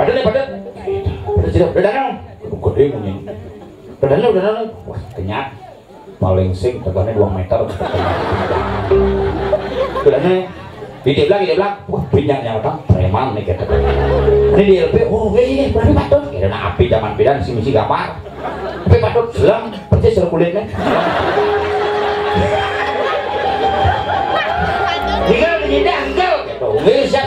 Padahal sudah danang gede punya udah wah kenyat paling sing tegane 2 meter udah di belakang wah binyaknya apa preman nih kata ini di LP oh iya berarti patut kira api zaman bedan si misi gapar tapi patut selang persis kulitnya tinggal gitu siap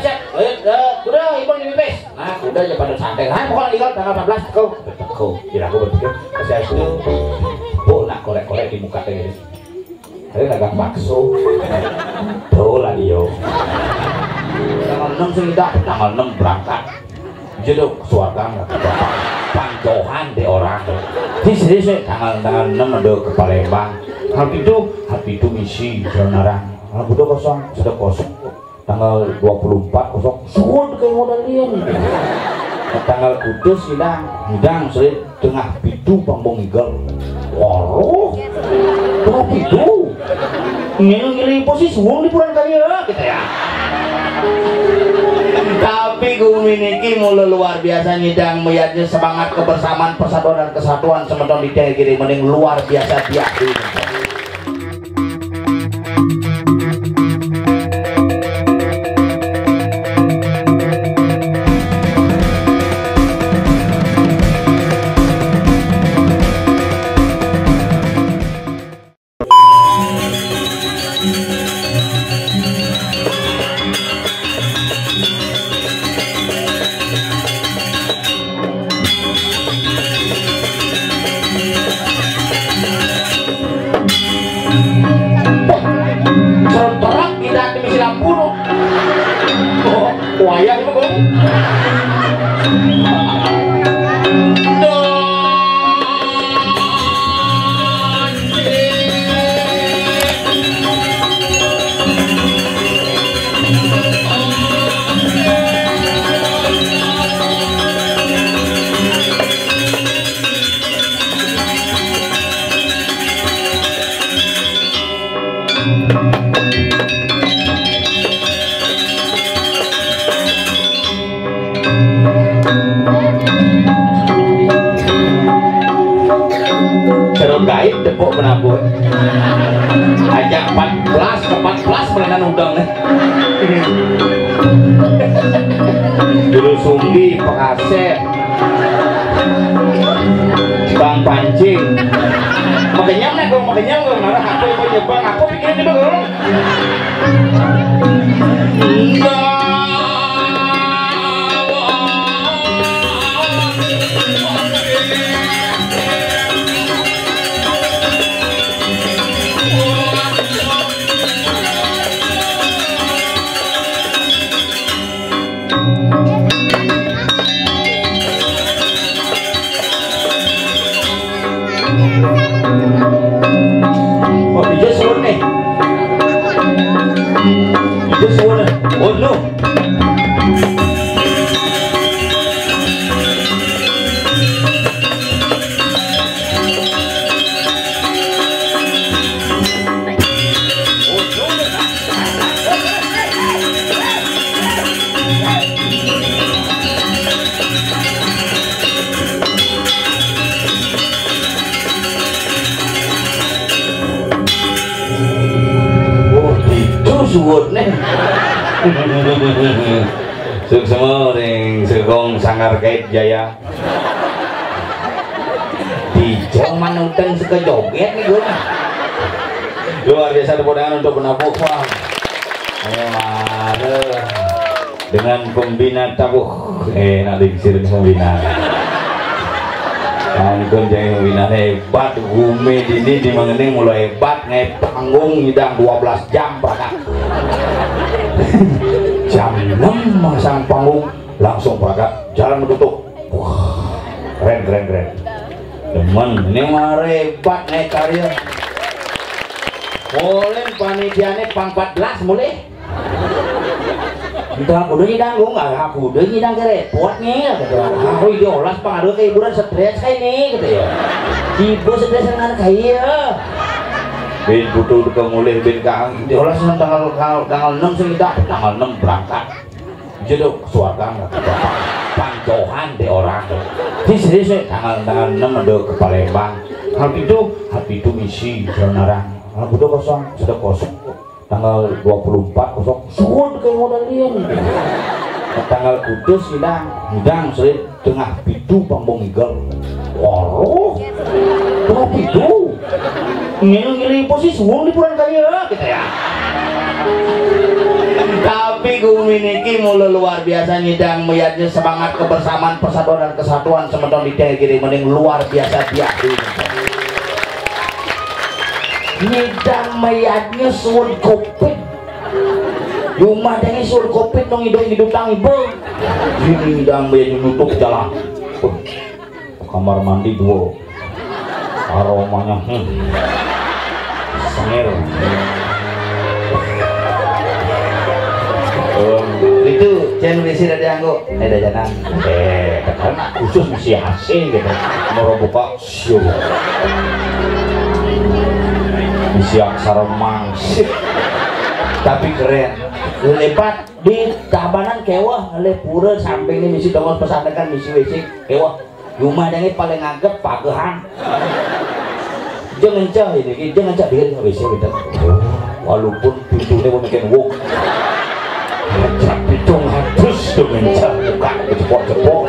udah ibang di pipis nah udah aja pada santai nah pokoknya tinggal tanggal 14 kau jadi aku berpikir saya itu nak korek-korek di muka kayak gini saya agak bakso tuh lah dia tanggal 6 sih kita tanggal 6 berangkat jadi suarga nggak pancohan deh orang ini serius tanggal 6 ada ke Palembang hati itu misi Jonarang udah kosong sudah kosong tanggal 24 kosong suut kayak modal dia tanggal kudus hidang sulit tengah pitu pambong igal waruh tengah pitu ngilih posisi wong di puran kaya kita ya tapi kuminiki mulu luar biasa nyidang melihatnya semangat kebersamaan persatuan dan kesatuan semeton di kiri mending luar biasa dia wayang itu kok gaib depok menabur ajak 14 ke 14 mainan udang dulu sunggi pengasep bang pancing makanya kalau marah aku mau nyebang aku pikirin juga kalau oh no suwut nih semua ring segong sangar kait jaya di zaman utang suka joget nih gue luar biasa tepuk untuk penabuk wah ayo mare dengan pembina tabuh nanti disirin pembina Angkun jangan pembina hebat Gumi ini di mengening mulai hebat nge panggung hidang 12 jam pada jam 6 masang panggung langsung pada jalan menutup wah keren teman ini mah hebat nih karya mulai panitianya pang 14 mulai entah aku udah nyidang nggak aku udah nyidang repot nih gitu aku diolah pengaruh ke hiburan stres kayak nih gitu ya ibu stres dengan kaya bin butuh ke mulai bin kang diolah tanggal 6 sih kita tanggal 6 berangkat jadi suarga nggak johan deh orang di sini tanggal 6 ada ke Palembang hal itu misi Jalanarang hal itu kosong sudah kosong tanggal 24 kosong suhud kayak modal lian tanggal kudus hidang sering tengah pitu pambong igal waroh tengah pitu ngilih posisi suhung di pulang kaya kita ya tapi Gumi niki mulu luar biasa nyidang meyatnya semangat kebersamaan persatuan dan kesatuan semeton di kiri mending luar biasa dia nyidang meyatnya suun kopit rumah dengi suun kopit dong hidup tangibe ini nyidang meyatnya nutup jalan kamar mandi dua aromanya sengir itu jangan besi dari anggo ada jangan karena khusus misi hasil gitu mau buka siu misi aksara mangsip tapi keren lepat di tabanan kewah lepura samping ini misi dongos pesantren misi wc kewah rumah ini paling agak pagehan jangan cah ini jangan cah dia wc gitu walaupun pintunya mau bikin wuk pitung habis tuh mencah buka cepok-cepok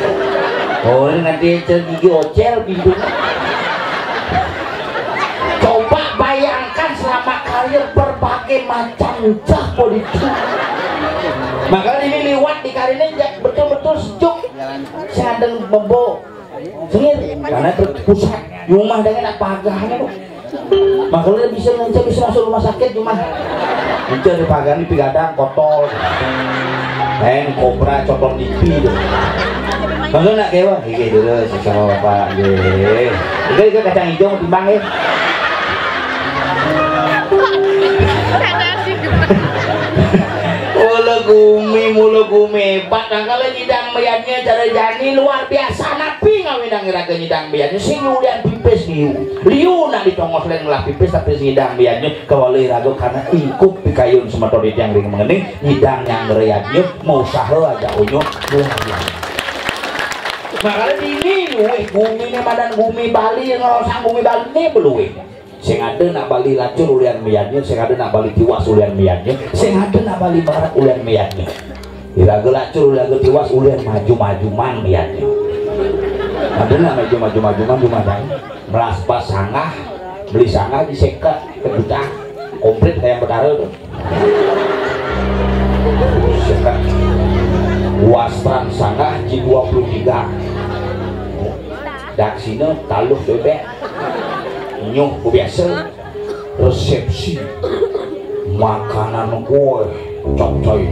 oh ini nanti gigi ocel pintunya coba bayangkan selama karir berbagai macam cah politik makanya ini liwat di karirnya betul-betul sejuk saya ada membawa sengit karena terpusat rumah dengan apa agahnya makanya bisa masuk rumah sakit cuma muncul di pagar ini pigadang kotor kobra copot TV tuh bangga nak kewa gini dulu sama bapak itu kacang hijau mau timbang ya mulu gumi hebat nah kalau nyidang meyatnya cara jani luar biasa napi ngawinang ngiraga nyidang meyatnya sing ulian pipis liu nak ditongos lain ngelah pipis tapi nyidang meyatnya kawali ragu karena ingkup pikayun sematorit yang ring mengening nyidang yang ngerayatnya mau usaha aja unyuk luar biasa makanya ini luwih gumi ini madan gumi Bali ngerosang gumi Bali ini beluwih sing ada nak Bali lacur ulian meyatnya sing ada nak Bali tiwas ulian meyatnya sing ada nak Bali barat ulian meyatnya iraga lacur iraga tiwas ulian maju-maju man meyatnya ada nak maju-maju man cuma dah melas pas sanggah beli sanggah disekat kedutaan komplit kayak betara tuh sekat wastran sanggah G23 daksina taluh bebek nyuh biasa resepsi makanan kue cocoy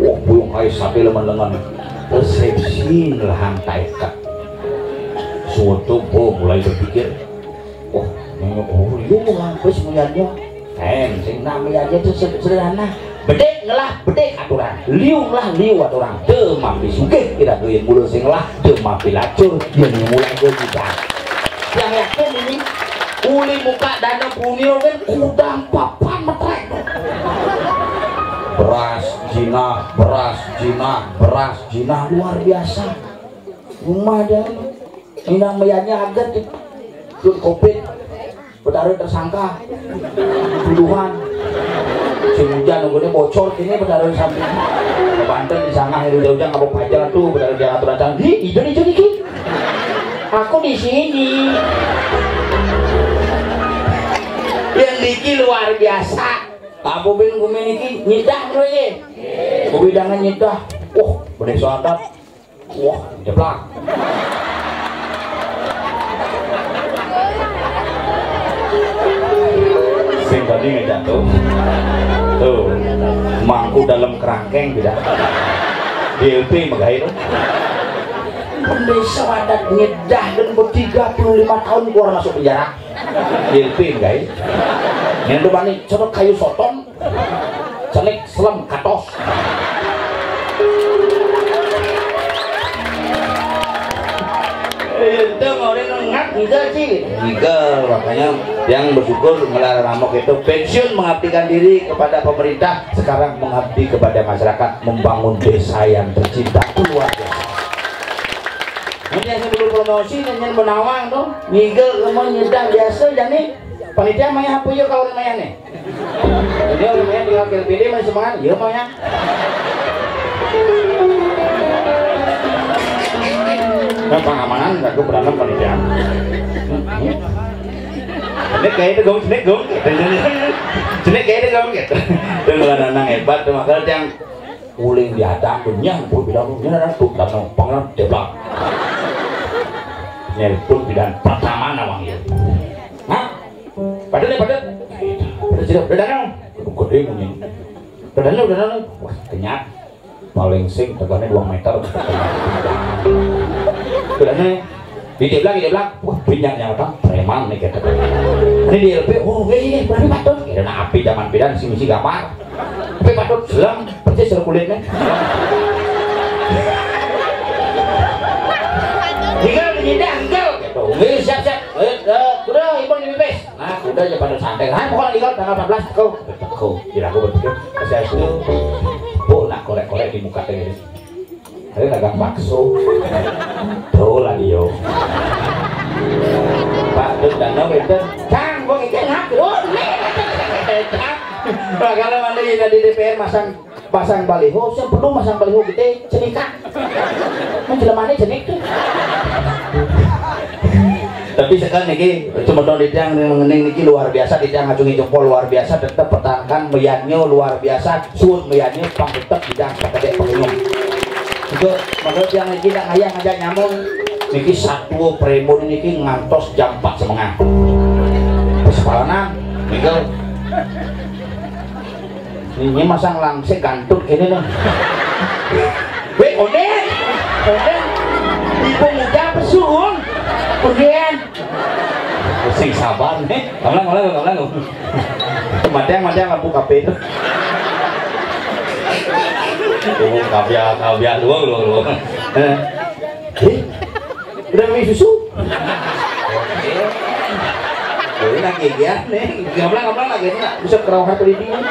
wah buyung kayak sapi leman-leman resepsi ngelahan taikat suatu mulai berpikir oh iya ngapain semuanya sing namanya aja itu sederhana bedek ngelah bedek aturan liu lah liu aturan demampi sugih kira doyan mulu sing lah demampi lacur yang mulai gue juga yang yakin ini uli muka dana punil kan kudang papan metrek beras jinah luar biasa rumah dan inang meyanya agak ikut covid betara tersangka tuduhan si hujan nunggunya bocor ini betara samping ke Banten disangka itu jauh-jauh ngabuk pajar tuh betara dia aturan hijau dikit aku di sini yang diki luar biasa Pak Bobin Gumi niki nyidah dulu ya Bobi dangan nyidah wah bener soadat wah jeblak sing tadi ngedak tuh mangku dalam kerangkeng tidak DLP megai tuh Pendesa adat nyedah dan ber-35 tahun keluar masuk penjara DLP guys yang depan nih coba kayu soton celik selam katos itu ngoreng nengak juga sih makanya yang bersyukur ngelar ramok itu pensiun mengabdikan diri kepada pemerintah sekarang mengabdi kepada masyarakat membangun desa yang tercinta luar biasa promosi nyen benawang tuh ngigel kemon nyedang biasa jani panitia maya apa yuk kawan maya nih dia maya tinggal pilih mah semangat iya maya kan pengamanan aku berantem panitia jenek kayak itu gong jenek kayak itu gong gitu itu ngelanang hebat tuh makanya yang uling diadang punya pun bilang nyerang tuh datang pangeran deblak nyelput bidan pertama namanya hah? Padahal sudah datang gede mungkin udah wah kenyat paling sing tegaknya 2 meter udah di deblak wah binyaknya apa preman nih kata ini di LP oh ini berani patut kira api zaman bidan misi gampang tapi patut selam persis kulitnya tinggal menyedang kau gitu siap udah ibang di pipis nah udah aja pada santai hai pokoknya tinggal tanggal 14 kau tidak aku berpikir saya itu nak korek-korek di muka kayak gini ada dagang bakso tuh lah dia Pak Dut Danau itu Kang gua ngikir hak dulu kalau mana di DPR pasang baliho saya perlu masang baliho gede cenika menjelamane jenik tuh tapi sekarang niki cuma di tiang mengening niki luar biasa di tiang ngacungi jempol luar biasa tetap pertahankan meyatnya luar biasa suut meyatnya pang tetap bidang pakai penginum itu menurut yang niki tak ngajak nyamuk niki satu premon niki ngantos jam 4:30 sepalana niki ini masang langsing gantut gini nih weh oden ibu muda pesun kemudian sing sabar nih kamlang matiang lampu kafe itu kaviar luang udah minum susu boleh lagi ya nih kamlang lagi ini bisa kerawat pelidingnya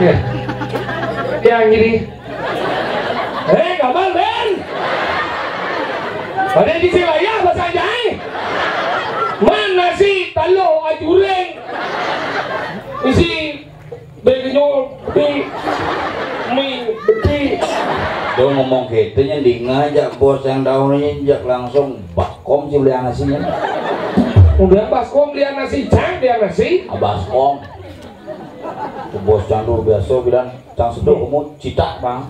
Ya. Yang ini. Kabar Ben. Ada di Silaya bahasa Jai. Mana si talo ajureng. Isi begenyo di mi beti. Dia ngomong gitu nya ngajak bos yang daunnya injak langsung bakom sih beli nasinya. Udah baskom dia nasi cang dia nasi. Baskom. Bos yang luar biasa bilang cang sedok kamu cita bang.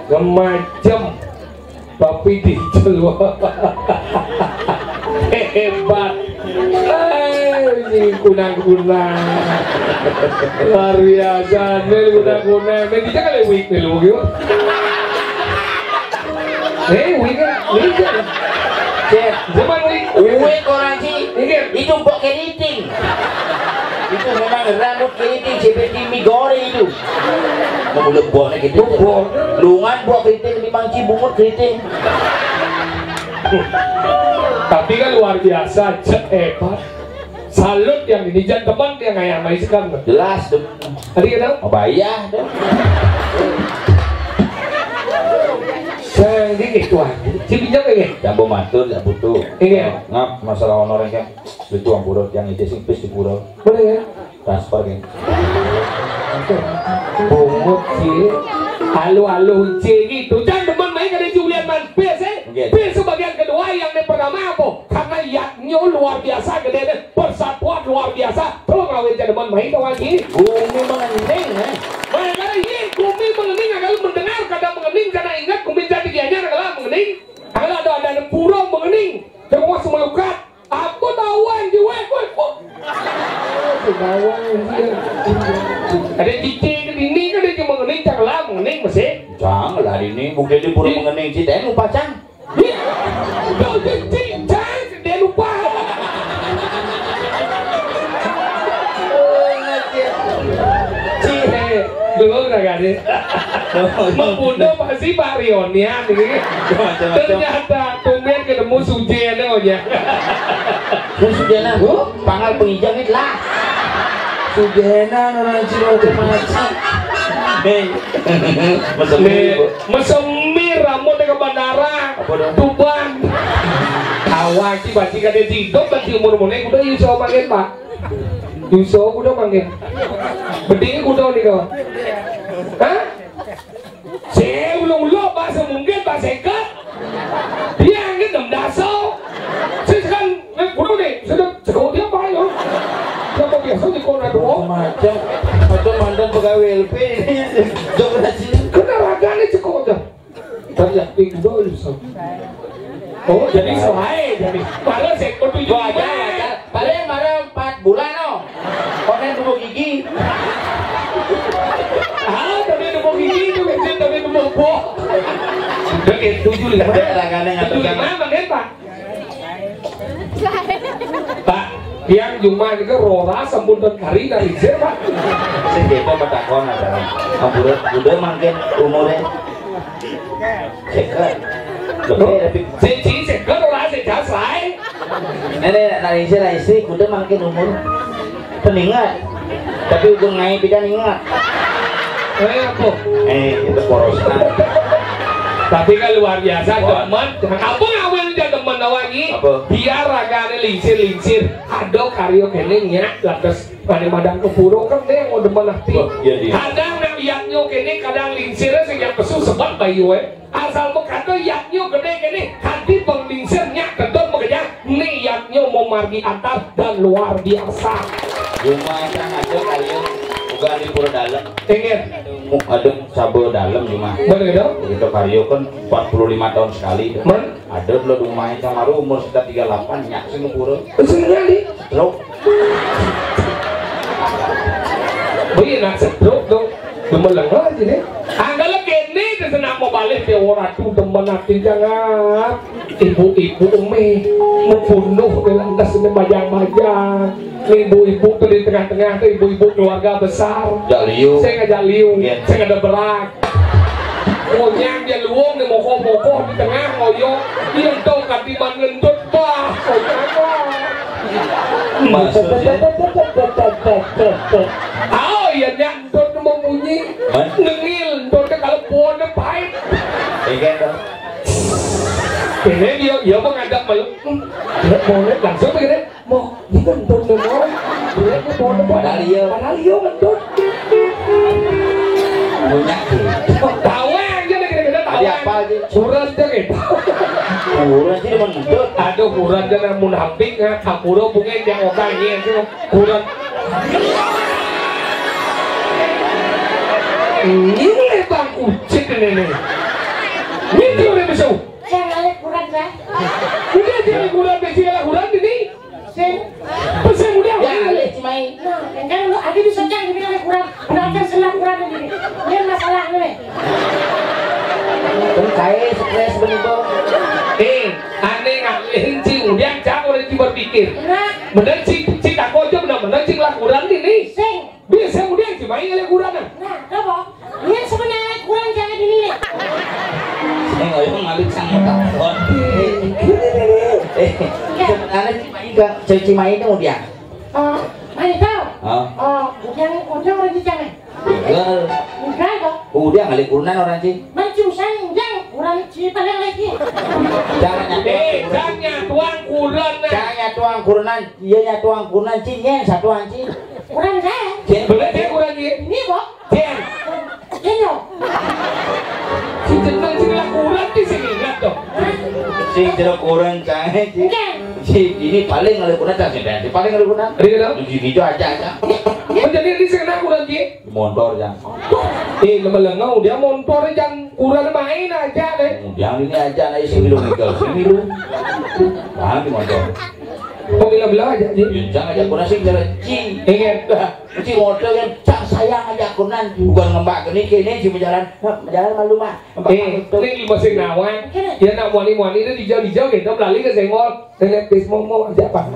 Semacam tapi dijual. Hebat. Ini kunang-kunang luar biasa nih kunang-kunang ini kita kali wik nih lu gitu wik kan cek zaman wik orang sih itu buat keriting itu memang rambut keriting seperti mie goreng itu mau buatnya gitu lungan buat keriting di mangci bungut keriting tapi kan luar biasa hebat. Salut yang ini jangan teman yang kayak mai sekarang jelas tuh tadi kita bayar tuh jadi gitu aja si pinjam kayak jambu matur ya butuh iya ngap masalah honorer kan itu uang pura yang itu sing pis di pura boleh ya transfer kan bungut sih halo gitu jangan teman main ada Julian man Pes sebagian kedua yang pertama apa karena yaknya luar biasa gede persatuan luar biasa terus ngawin jadi teman main tuh lagi bumi mengening makanya ini bumi mengening agak mendengar kadang mengening karena ingat bumi jadi dianya agak mengening agak ada pura mengening semua semelukat aku tahuan jiwa kok ada cici ini kan dia cuma mengening caklah mengening masih jangan lah ini mungkin di pura mengening cici lupa cang Kau cici cang dia lupa cici dulu udah gak ada membunuh pasti Pak Rionian ini ternyata tumben ketemu Sujena aja Sujena pangal pengijang itu lah Sujena orang Cina itu macam mesemir rambut ke bandara Tuban awak sih pasti kan dia tidur pasti umur-umurnya udah Yusof panggil Pak Yusof udah panggil bedingnya udah nih kawan hah? Saya belum lo bahasa mungkin bahasa ikat dia angin dem daso saya kan udah nih sudah sekolah dia apa ya siapa biasa di kona dua macam mantan pegawai LP kenapa gak sekolah dah terjadi udah Yusof oh jadi selai jadi malah saya ketujuh paling malah 4 bulan no konten tubuh gigi tapi tubuh gigi itu kecil tapi tubuh boh udah kayak 7 5 Pak yang cuma itu rora sempun dan kari dari sini Pak segitu bertakon adalah udah makin umurnya cekat Cici sekat orang sekat selai nenek nari istri udah makin umur peningat tapi ujung ngai tidak ingat apa? Itu porosnya tapi kan luar biasa teman apa ngawin aja teman lagi biar raganya lingsir ada karyo keningnya lantas madang kepuro kan dia mau demen nanti kadang nak yaknya kene kadang lingsirnya sehingga pesu sebab bayu asal berkata yaknya gede kene hati penglingsirnya kedua bekerja nih yaknya mau margi atas dan luar biasa rumah yang ada karyo juga di pura dalam ingin ada sabar dalam cuma bener dong itu karyo kan 45 tahun sekali ada lo rumahnya sama umur sekitar 38 nyak sih pura sekali lo begini nak sedok dong demen lengan aja nih anggap kene tersenang mau balik dia orang tuh demen hati jangan ibu-ibu umi membunuh di lantas ini bajang-bajang ibu-ibu tuh di tengah-tengah tuh ibu-ibu keluarga besar jaliu saya nggak jaliu saya nggak ada berak ngonyang dia luang nih moko-moko di tengah ngoyo dia dong katiman ngendut bah. Maksudnya Oh iya nyantut mau bunyi nengil ndot kalau pohonnya pahit. iya dong. Ini dia mau ngadap malu. Dia mau langsung begini. Mau dikentut mau. Dia pohonnya Padahal iya ngentut. punya Tawang aja nih kita tadi apa tawang. aja Surat aja gitu. kurang sih demen ngentut. Aduh kuran jangan munafik nggak kapuro mungkin yang orangnya itu kuran. Ini bang ucit ini. Ini udah besok. Jangan lihat kurang dah. Udah jadi kuran besi lah kuran ini. Sen. Pesen udah. Ya alih cimai. Nah, kan lu ada bisa jangan bilang lihat kurang. Berarti salah kurang ini. Ini masalah nih. Kan kayak stres begitu. Aneh ngalihin si udah cak oleh si berpikir. Nah, Bener si tak aja benar-benar si lakuran ini. sing. Biasa udah cimai ngeliat kuran. Nah, apa? Ini sebenarnya kurang jangan ini nih. Ayo ngambil sang takon. Sebenarnya cimai itu mau dia. Mana tahu? Oh, Udah orang di jangan. Udah kok. udah ngali kurunan orang sih. Mencusan jangan kurang si paling lagi. Jangan nyatu. Jangan tuang kuran. Jangan nyatuang kurunan. Iya nyatuang kurunan sih nyen satuan sih. Kurang saya. Bener dia kuran ini. Ini kok. Jen. Ini. Si jeneng si lakuran di sini lihat dong. Si jeruk kurang cahaya sih. Bukan. Si ini paling ngali kurunan sih dan si paling ngali kurunan. Ada dong. Di video aja. Jadi di sana kuran dia. Motor yang. Lengau dia motor yang kuran main aja deh. Yang ini aja naik semilu mikal semilu. Paham di motor. Kok bilang aja sih. Jangan aja kurunan sih ci. Ingat. Si motor yang cak sayang aja kurunan bukan ngembak kini si berjalan malu mah. Ini masih nawang. Ya nak wani-wani itu dijauh gitu beralih ke senggol. Saya lihat mau aja apa?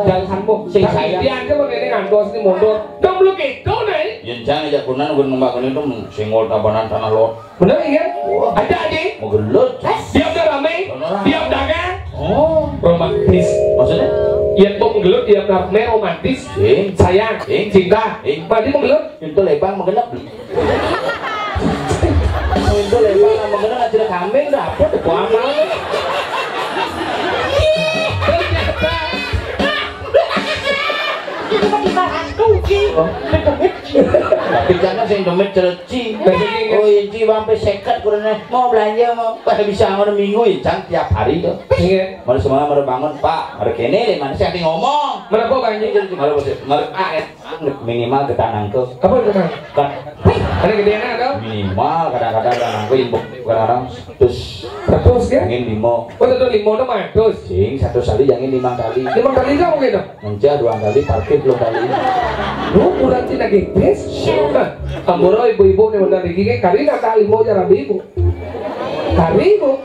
Jangan mau. Sing sayang. Dia aja begini ngantos ini motor. Dong belum gitu nih. Jangan aja kurunan bukan ngembak kini tuh senggol tabanan tanah lot. Bener ingat? Ada aja. Mau gelut. Dia udah rame. Dia dagang. Oh, Romantis. maksudnya? Iya mau menggelut dia rame romantis. Sayang. Cinta. Tadi menggelut. Itu lebang mengenap. Itu lebang mengenap aja kambing dapet amal. Tiba-tiba hantu sih. Tapi jangan sih dompet cerci. Oh ini sampai sekat kurangnya mau belanja mau. Pada bisa ngono minggu ya tiap hari tuh. Ingat. Mari semua mari bangun Pak. Mari kene deh mana sih ngomong. Mana kok banyak? Mari minimal kita nangkep. Apa itu kan? Kan Ada gedean ada? minimal kadang-kadang nangkep imbuk kadang-kadang terus Terus ya? angin limo. Oh tentu limo itu mah terus. Sing satu kali jangan 5 kali. 5 kali kamu gitu? Menca 2 kali parkir 10 kali. Lu kurang cina gepes? Amoro ibu-ibu nih benar gigi kari kata limo jarang ibu. Kari bu,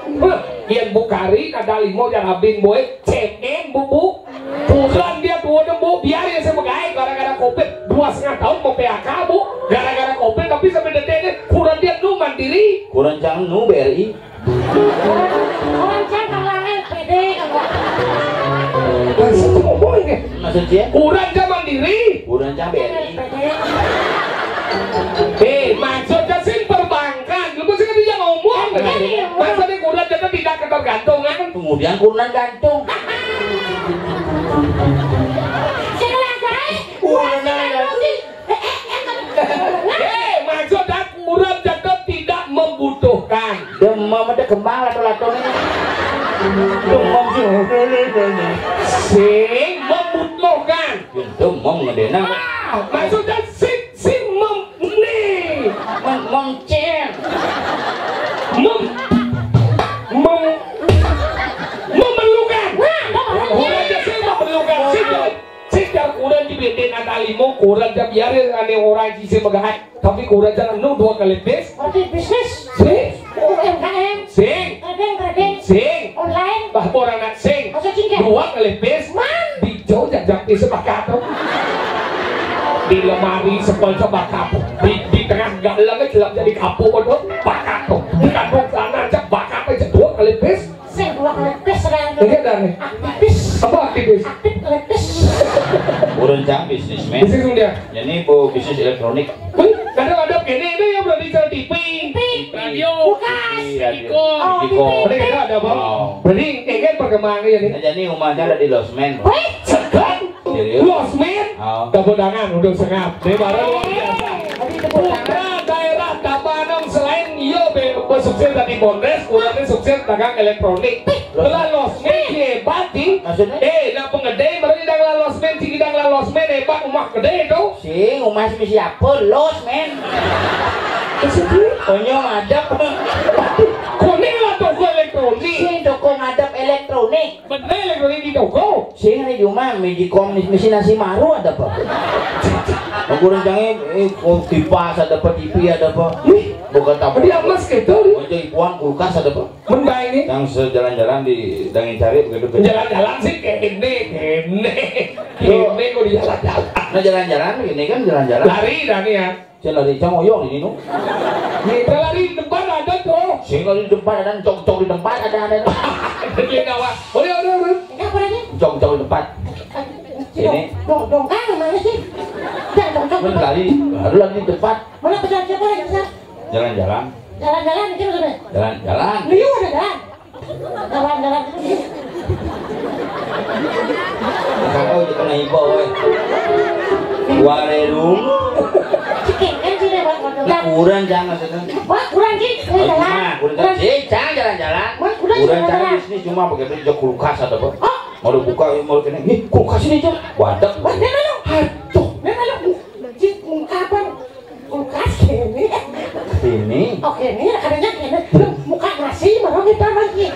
yang bu kari kata limo jarang abing boy, cekeng bubu. Pulang dia tua bu, biar ya saya pegai gara-gara covid 2,5 tahun mau PHK bu, gara-gara covid tapi sampai detik kurang dia nu mandiri. Kurang jangan nu BRI. Orang jangan langit pede enggak. Masih ngomongin ya? Maksudnya? Kurang dia mandiri. Kurang jangan BRI. Maksudnya sih perbankan, lu mesti kan dia ngomong. Maksudnya kurang jadi tidak ketergantungan. Kemudian kurang gantung. Maksudnya kurang jadi tidak membutuhkan. Demam ada kembang lato-lato ini. Demam Sing membutuhkan. demam ngedena. Maksudnya sing Mengcen. memerlukan. Kurang jadi sing memerlukan. Sejak kurang dibikin ada limo, kurang jadi biarin ane orang sisi megahat. Tapi kurang jangan nu 2 kali bis. Seperti bisnis Sing. UMKM, Sing. trading, Sing. online, Bah orang nak sing. masuk cingkat. 2 kali bis. Di jauh jajak di sepakat. Di lemari sepel sebakat. Di tengah galang gelap jadi kapuk itu bakat. Di kantong sana aja bakat aja 2 kali bis. Sing 2 kali bis serang aktivis. Rencang bisnismen. Bisnis dia. Jadi bu bisnis elektronik. Wih, kadang-kadang gini itu yang berarti jual TV, radio, Diko. Berarti ada apa? Berarti ingin perkembangan ya nih. Jadi rumahnya ada di Losmen. Segan, Serius? Losmen, Tabanan udah sengap. Ini baru luar biasa. Bukan daerah Tabanan selain iyo bersukses dari Bondres, kurangnya sukses dagang elektronik. Kalau Losmen hebat sih. Nah penggede berarti dagang Losmen, sih dagang Losmen hebat rumah gede itu. Sing rumah si siapa? Losmen. Konyo ngadap. Kuning lah toko elektronik. Sing toko ngadap elektronik. Bener elektronik di toko. Sing ada di rumah Medicom mesin nasi maru ada apa? Aku rencangnya kipas ada apa, TV ada apa? Bukan apa? Dia emas gitu. Aja ibuan kulkas ada apa? Benda ini. Yang sejalan-jalan di dangin cari begitu. Jalan-jalan sih kene kok di jalan-jalan. Nah jalan-jalan ini kan jalan-jalan. Lari Dani ya. Saya lari camoyong di sini. Kita lari di depan ada tuh. Saya lari di depan ada, cok-cok di tempat ada. Dia nawa. Udah. Cok-cok di depan. Ini. Dongkang mana sih? Mana lari di depan. Mana pesan siapa lagi pesan? Jalan-jalan. Jalan-jalan itu mana? Jalan-jalan. Liu ada jalan. Jalan-jalan itu. Kakak udah kena ibu, weh. Warung. Cikeng kan sih lewat motor. Kurang jangan sedang. Wah kurang sih. Jalan. Kurang jangan jalan-jalan. Kurang jangan bisnis cuma pakai beli kulkas ada apa? Mau dibuka mau kena. Ih kulkas ini cok. Wadah. Aduh. Kapan? Kulkas ini. Ini. Oke ini adanya ini. Muka nasi baru kita lagi.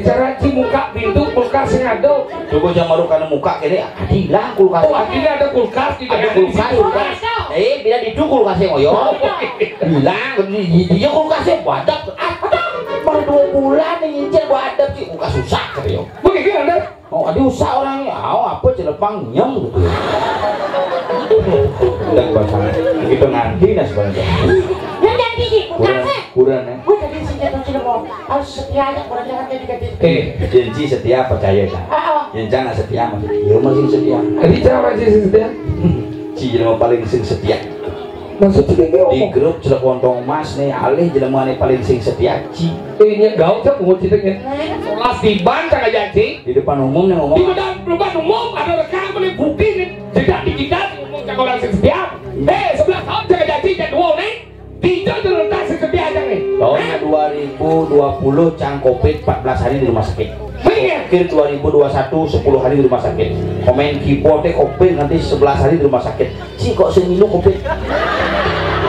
Cara ci muka pintu kulkas yang ada. Coba jangan maru karena muka kene hilang kulkas. Oh akhirnya ada kulkas di Ada kulkas. Bila di kulkasnya ngoyo. Hilang dia kulkasnya wadah. Baru 2 bulan nyicil wadah sih kulkas susah kali yo. Begitu Anda? Oh, ada usaha orangnya. Apa celepang nyem gitu. Dan pasangan begitu nanti nah sebenarnya. Yang jadi sih kulkasnya. Kurang ya. Gue jadi senjata sih mau harus setia aja kurang jangan jadi ganti. Janji setia percaya kan. Jangan setia masih. Ya masih setia. Jadi cara masih setia. Jelema paling sing setia. Maksudnya Di grup jelek wontong mas nih alih jelema paling sing setia Ci. Ini gaul cak mau ceritanya. Kelas di ban kagak janji. Di depan umum nih ngomong. Di depan umum ada rekaman nih bukti nih. Jejak digital ngomong cak orang sing setia. 11 tahun kagak janji jadi wow nih. Tidak terletak sing setia aja nih. Tahun 2020 cang covid 14 hari di rumah sakit. Akhir 2021 10 hari di rumah sakit. Komen keyboard covid nanti 11 hari di rumah sakit. Si kok semilu covid.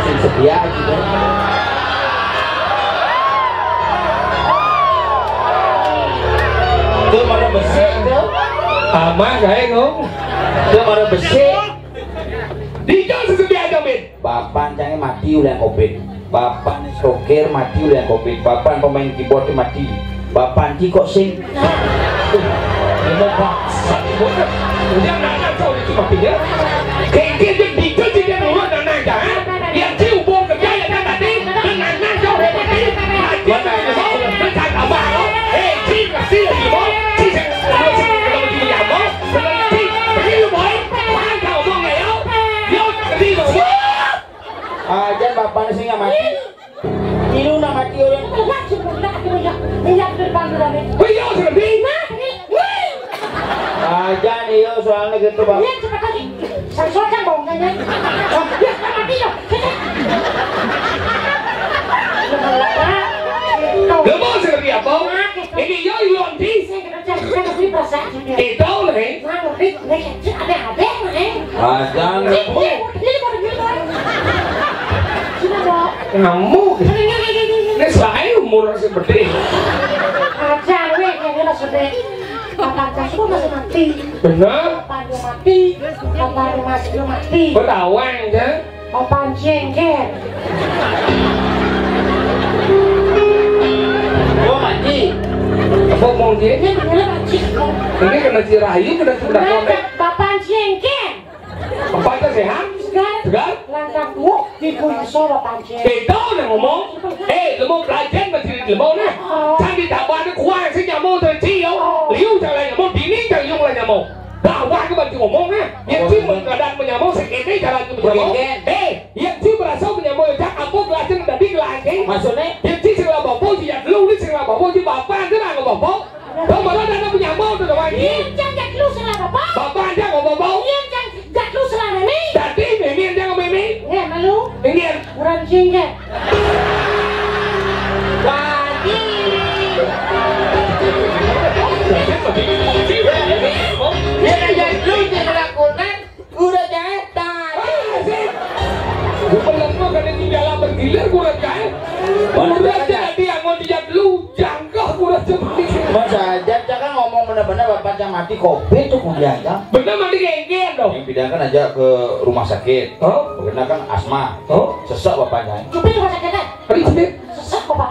Sing setia gitu. Itu mana besi itu? Ama gaya ngomong. Itu mana besi? Dijauh sesetia aja min. Bapak cangnya mati oleh covid. Bapak stokir mati oleh covid. Bapak pemain keyboard mati. Bapak Ci kok sing Ini baksa dia nanya kau itu matinya. Kayak dia dijauh dia dulu dan nanya. Dia cium bom kerja ya kan tadi. Nanya kau mati. Mana ini mau mencari apa? Ci kasih lagi mau. Ci kalau ci ya mau. Ci begitu boy. Mana kau mau nggak ya? Dia tadi mau. aja bapaknya sih nggak mati. Ini udah mati orang. Iya sedih. Aja nih yo soalnya gitu bang. Iya cepat lagi. Saya soalnya mau nanya. Ya mati loh. Gak mau seperti apa? Ini yo Yonti. Itu nih. Aja nih. Kamu. Ini selain umur seperti. Aja weh ini lah sudah. Kapan kamu masih mati? Benar. Kapan dia mati? Kapan dia masih mati? Bertawang kan? Kapan jengkel? Oh mati. Apa mau dia? Ini bener mati. Ini kena cirayu kena sudah konek. Kapan jengkel? Tempatnya sehat? Segar? Langkah tuh di Pulau Pancing. Itu yang ngomong. Lemong belajar masih lemong nih. Kan di taban kuah sih nyamuk tercium. Liu jangan nyamuk, dini jangan yung lah nyamuk. bantu ngomong nah. Yang sih mengadaan menyambung sekene jalan itu menyambung. Yang sih berasa menyambung jak apa gelasnya tadi gelangke. Maksudnya? Yang sih sing bapak sih ya lu sing bapak sih bapak aja lah bapak. Kamu malah ada menyambung tuh doang. Iya, jak lu salah bapak. Bapak aja nggak bapak. Iya, jak lu salah memi. Tadi memi aja nggak memi. Ya, malu. Ingin. Kurang singkat. Pagi. Dia aja lu yang melakukan udah cetak. Belum mau kan di dalam bergilir kurang jahit. Udah jadi yang mau dijat lu jangkau kurang cepat. Masa aja jangan ngomong benar-benar bapaknya mati covid tuh kuliah ya. Bener mati kayak dong. Yang pindahkan aja ke rumah sakit. Oh, Karena kan asma. oh, Sesak bapaknya. Cupit rumah sakitnya. tadi cepet. Sesak bapak.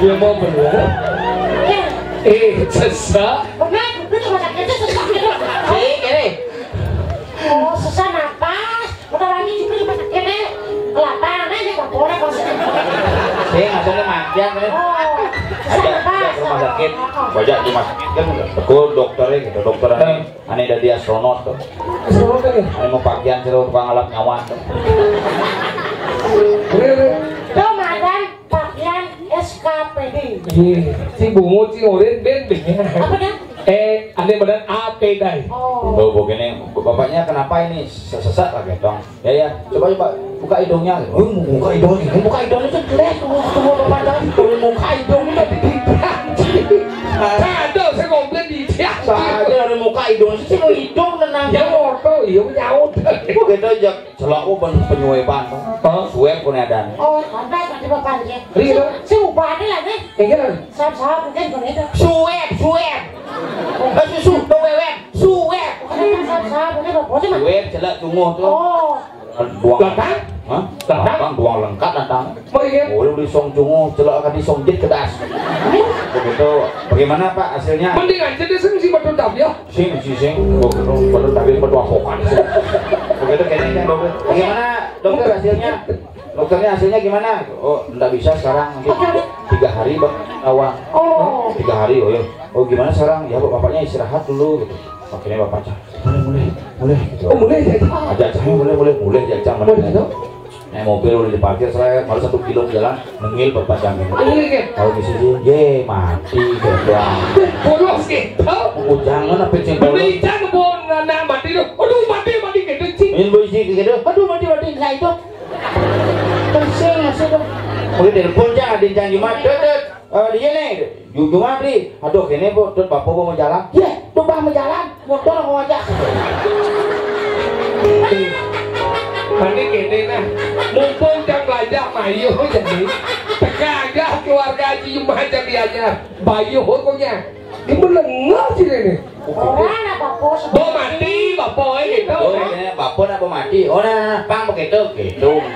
Dia mau bener. Ya, Sesak. benar. Cupit rumah sakitnya sesak gitu. Ini. Oh, sesak napas. Bentar lagi cupit rumah sakitnya. Kelaparan aja bapak kok. Saya ngasihnya makian kan. Oh, sesak Aja napas. ke rumah sakit. Bajak di rumah sakit kan betul dokternya gitu. Dokter aneh dari astronot tuh. Seru kan ya? Aneh mau pakaian seru tukang alap nyawa tuh. Ramadan pakaian SKPD. Si bungut si oren ben Apa dah? aneh badan AP dai. Oh. Tuh begini, bapaknya kenapa ini sesak lah gitu. Ya, coba buka hidungnya. Buka hidungnya. Buka hidungnya itu jelek. Tunggu bapak jangan buka hidungnya Ada saya komplain di dia. saja dari muka hidung sih lo hidung tenang. Yang moto iya nyaut. Begitu aja celakku penyuepan tuh. Suep pun ada. Oh, sampai pada bapak dia. Rio. Si ubah lah nih. Enggak. Sahab mungkin bukan itu. Suep. Susu wewek. Suep. Bukan sahab mungkin bapak sih mah. Suep celak tunggu tuh. Oh. Duang. Latang? Hah? Latang? Latang duang lengkap datang. Mau iya? Boleh beli song cungu celak akan disongjit ke das. Begitu. Bagaimana Pak hasilnya? Mending aja deh sih si batu dap ya. Sing. Begitu baru tapi berdua apokan. Begitu kayaknya dokter. Bagaimana dokter hasilnya? Dokternya hasilnya gimana? Oh, enggak bisa sekarang. Mungkin 3 hari awal. Oh. 3 hari. Oh gimana sekarang? Ya bapaknya istirahat dulu gitu. Akhirnya bapaknya mulai gitu. Oh mulai jadi. Ajak saya mulai diajak mana itu. Naik mobil udah diparkir saya malah 1 kilo jalan nengil bapak jamin. Kalau di sini ye mati doang. Bolos gitu. Jangan apa sih bolos. Beli jangan bon nana mati tuh. Aduh mati gitu sih. Ini biji gitu. Aduh mati nggak itu. Masih dong. Boleh telepon jangan ada janji mati. Dia nih, cuma beli. Aduh, ini bu, tuh bapak mau jalan. Ya, tuh bang mau jalan. Motor mau ajak. Tadi gini nah, mumpung jam belajar Bayu jadi tegaga keluarga Haji Jumat jadi ajar Bayu pokoknya ini melengah sih ini. Orang apa bos? Mau mati bapak gitu. Oh, ini bapak nak mati. Oh, nah, bang begitu,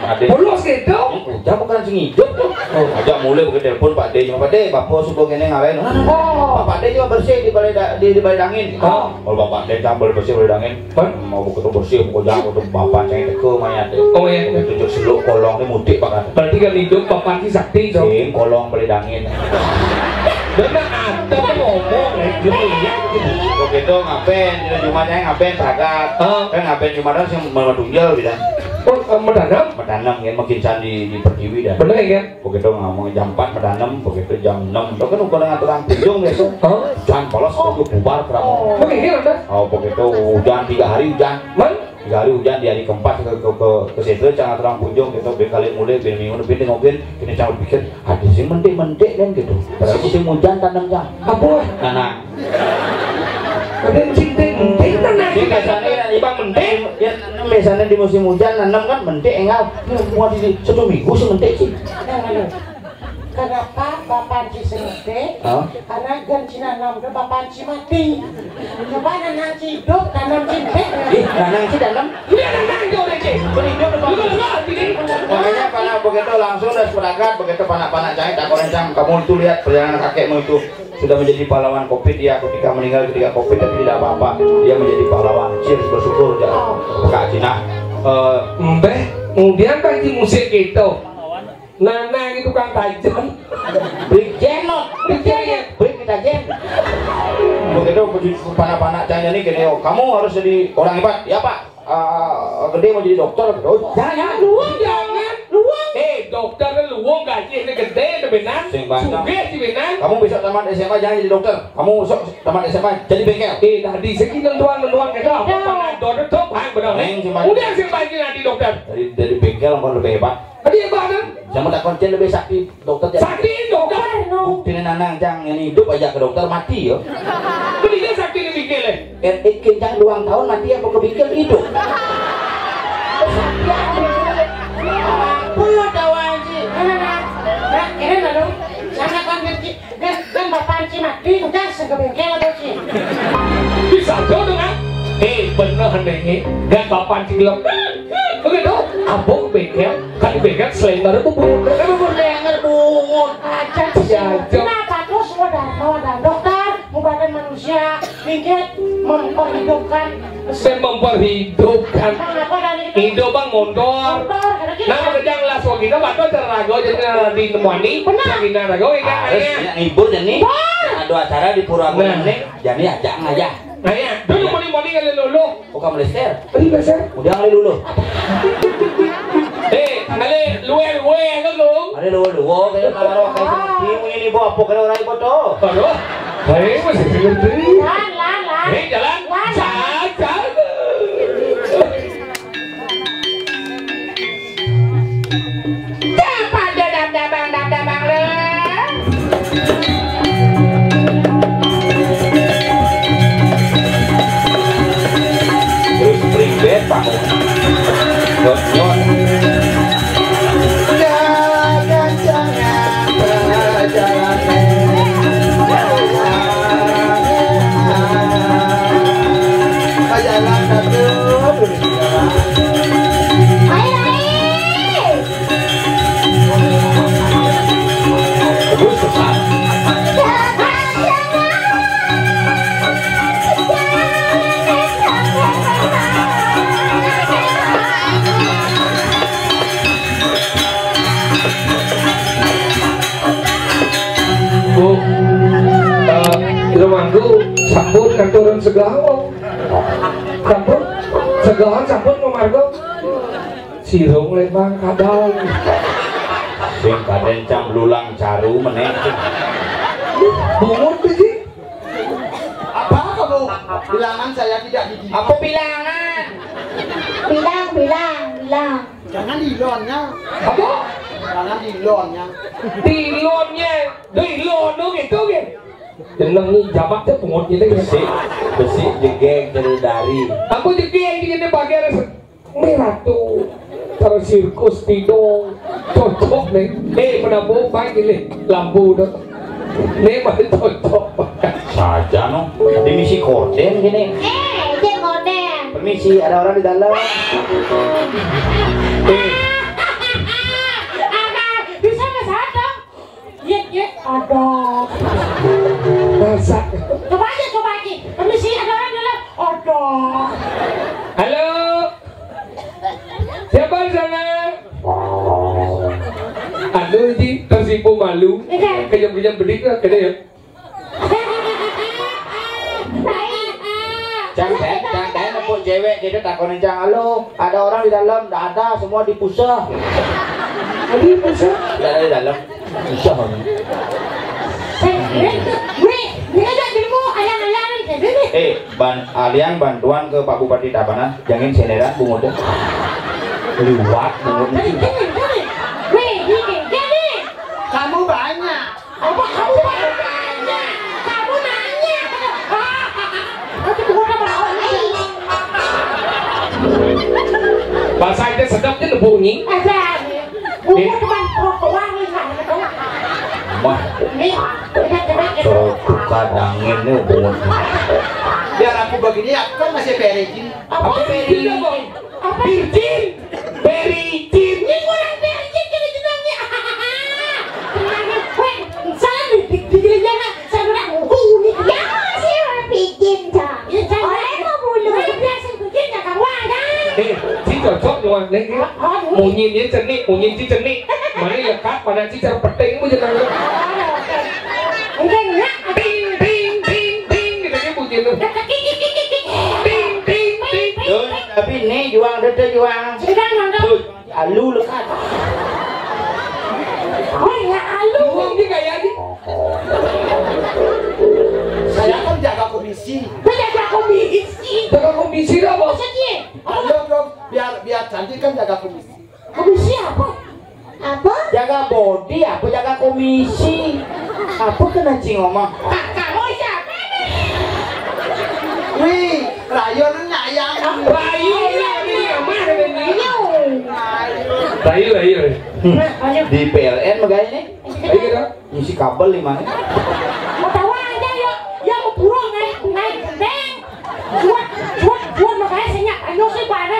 Ada. Bolos gitu. Jam bukan sing hidup tuh. Ajak mulai begitu telepon Pak D. Cuma Pak D, bapak subuh kene ngawen. Oh. Pak D juga bersih di balik angin. Oh. Kalau bapak D campur bersih balik angin. Mau begitu bersih, mau jangan untuk bapak ceng teke mayat. Oh iya. Tunjuk seluk kolong ini mudik Pak. Berarti kan hidup bapak si sakti dong. Sing kolong balik angin. Benar ada ngomong gitu ya. Begitu ngapain? Di Jumatnya ngapain? Berangkat. Kan ngapain Jumatan sih mau tunggal gitu. Oh mendanam? Mendanam kan makin candi di Pertiwi dah. Benar ya? Begitu ngomong jam 4 mendanam, begitu jam 6. Itu kan ukur dengan tukang kunjung gitu. Hujan polos itu bubar keramu. Begitu kan? Oh begitu hujan 3 hari hujan. 3 hari hujan di hari keempat ke situ jangan terang kunjung gitu. Bekali mulai minggu lebih ngobrol. Kini jangan pikir ada sih mendik kan gitu. Terus musim hujan tanam jam. Apa? Nah. Ada cinting tanah. Ini biasanya ibang mendik. Ya biasanya di musim hujan nanam kan mendik enggak. Mau di 1 minggu sih mendik sih. Kenapa bapak Haji sengaja? Karena ganti nanam itu bapak Haji mati. Coba nanam hidup, nanam cinta. Nanam sih dalam. Iya nanam itu orang sih. Berhidup makanya panak begitu langsung dan seperangkat begitu panak-panak cahit tak korencang. Kamu itu lihat perjalanan kakekmu itu sudah menjadi pahlawan Covid dia ketika meninggal ketika Covid tapi tidak apa-apa. Dia menjadi pahlawan. Cheers bersyukur jangan Kak Cina. Kemudian kan di musik itu. Nana itu kan tajam. Brik jenot, Brik brik kita jen. begitu panak-panak cahaya nih gini, kamu harus jadi orang hebat. Ya Pak, gede mau jadi dokter. Jangan luang, Jangan. luang. Dokter luang gajinya gede benar. Sugih sih benar. Kamu besok tamat SMA jangan jadi dokter. Kamu besok tamat SMA jadi bengkel. Tadi segi nentuan itu apa panadol itu paham benar. Udah sih pagi nanti dokter. Dari bengkel mau lebih hebat. Tadi apa kan? Jangan tak konsen lebih sakti dokter. Sakti dokter. Bukti nanang jang yang hidup aja ke dokter mati yo. Belinya sakti ini bikin le. Ikin jang 2 tahun mati apa kebikil hidup. Puyo dawanji. Nah, ini lalu sana kan dan bapak Ci mati udah sebengkel atau sih. Bisa jodoh kan? Bener nih. Gak bapak Ci bilang. Oke dong, abang bengkel, kali bengkel selain baru bubur. Bubur denger bungut aja sih. Kenapa terus wadah dokter, mengobati manusia, mingkit memperhidupkan. Memperhidupkan. Kenapa dari Hidup bang mondor. Nah kerjaan las waktu kita batu terrago jadi di nemani. Lagi narago ikan ayah. Yang ibu jadi ada acara di Purwokerto nih, jadi ajak ngajak. Ayah, dulu moni kali lulu. Bukan melester. Tadi besar. Udah kali dulu. Kali luwe kan lu. Ada dulu, kayak kalau kayak ini ini bawa apa kalau orang ibu tuh. Aduh, baik masih ngerti. Lan. Jalan. Jalan. Siapa dia dabang le? Terus spring bed bangun. Nyot. Jangan berjalan. Jalan satu. Terus sesat. Bu, rumahku sampun kantoran segala. Sampun memargo. Sirung lembang kadal. Sing kaden cam lulang caru meneh. Bungut sih. Apa kamu? Bilangan saya tidak dididik. Apa bilangan? Bilang. Jangan dilonnya. Apa? Jangan dilonnya. Dilon gitu kan. Jeneng nih jamaknya pungut gitu kan. Besi jegeng dari. Aku jegeng di bagian merah tuh. Terus sirkus tidung cocok nih. Menambung baik ini lampu dong. Nih masih cocok. Saja no. Di misi korden gini. Dia korden. Permisi, ada orang di dalam. Bisa nggak sadar? Iya, ada. Masa? Coba aja. Permisi, ada orang di dalam. Ada. Halo. Siapa di sana? Aduh ini tersipu malu. Kejam-kejam bedik lah kena ya. Jangan nepuk cewek gitu takonin cang, halo, ada orang di dalam, nggak ada, semua di pusat. Ada pusat? Nggak ada di dalam, pusat. Alian bantuan ke Pak Bupati Tabanan, jangan seneran bungutnya. Liwat bungutnya. Kamu banyak. Apa kamu banyak? Kamu nanya. Bahasa itu sedapnya udah bunyi. Mah, suka dangin nih bungutnya. Biar aku begini, aku kan masih beresin. Apa Virgin? Virgin. Ini kurang berjin kali jenangnya. Salah digilingnya saya bilang ini. Ya masih orang bikin cak. Orang mau bulu. Biasa bikin ya kamu ada. Si cocok doang nih. Munyinya cenik. Mana lekat pada cicar peting mu jangan. Mungkin enggak. Ting. Kita Tapi nih juang dede juang. Sedang nonton. Alu lekat. Oh ya alu. Juang dia kayak ini. Saya kan jaga komisi. Penjaga komisi. Jaga komisi apa? Maksudnya? Ayo dong, biar cantik kan jaga komisi. Komisi apa? Apa? Jaga body apa jaga komisi? Apa kena cing ngomong? Kamu siapa nih? Wih, rayon nyayang. Rayu ini yang mana ini? Ayo. Rayu. Nah, ayo. Di PLN magaya nih. Ayo kita. Ngisi kabel 5 nih. Mau tahu aja ya. Ya mau burung naik gendeng. Buat makanya senyap. Ayo sih pada.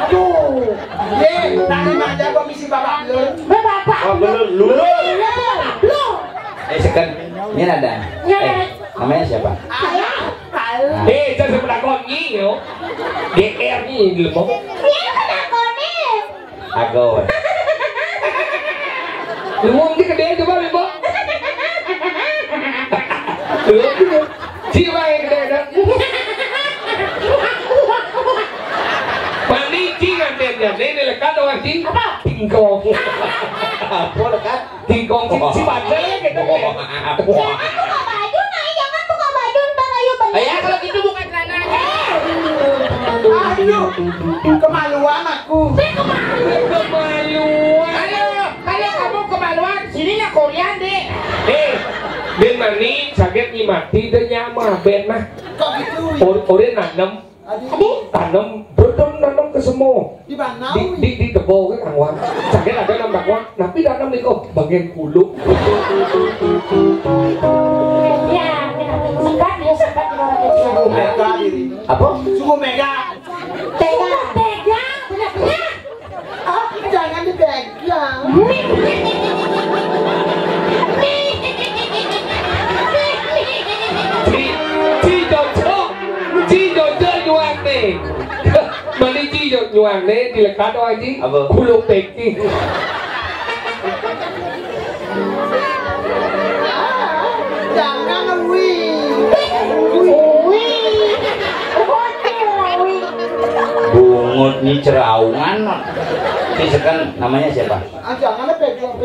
Aduh. Ye, tadi mana komisi bapak belum? Bapak. Oh, belum lulus. Belum. Second. Ini ada. Namanya siapa? Saya. Jangan sebelah koni yo. DR ni lemah. Dia kena kone. Aku. Luang dia kedai coba lemah. Luang dia. Siapa yang kedai dah? Mandi cingan dia. Ini lekat orang cing. Apa? Tingkong. Apa lekat? Tingkong si bandel gitu. Ya kalau gitu bukan celananya. Ayo, kemaluan aku. Kemaluan. Kalau kamu kemaluan, sininya Korean deh. Ben mani sakit ni mati dan nyama ben mah. Kok gitu? Orang nanam tanam ke semua Di mana? di kebo kan angwan sakit ada nam dakwah tapi tanam ni kok bagian kulu Ya, sekat dia sekat di bawah kecil. Mega diri. Apa? Sungguh mega. Tega, punya. Ah, jangan dipegang. Ci jojo juang ni mani ci jojo juang ni dilekat orang ci kuluk teki Jangan wih. Bungut nih ceraungan. Ini sekarang namanya siapa? Ah, jangan pegang.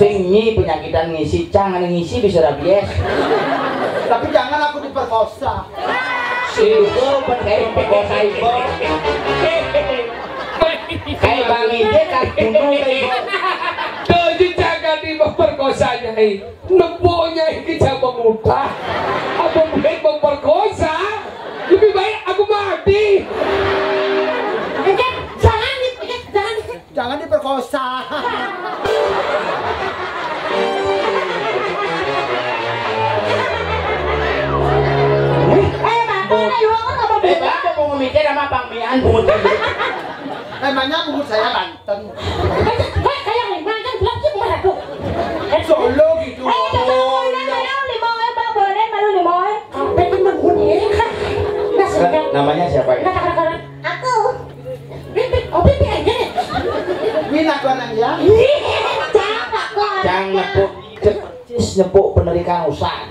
Sing nyi penyakitan ngisi cang, ada ngisi bisa rabies. Tapi jangan aku diperkosa. Itu kayak perkosa ibu. Kayak bang ide kan bunuh ibu. Jadi jangan diperkosanya nebonya kita memudah apa baik memperkosa lebih baik aku mati Jangan diperkosa. Bapak mau mikir sama Bang Mian bungut. Emangnya bungut saya Banten. Kayak Banten belum sih kemana tuh? Solo gitu. Namanya siapa ya? Aku. Oh, pipi aja nih. Wina konan ya. Cang nepuk penerikan usaha.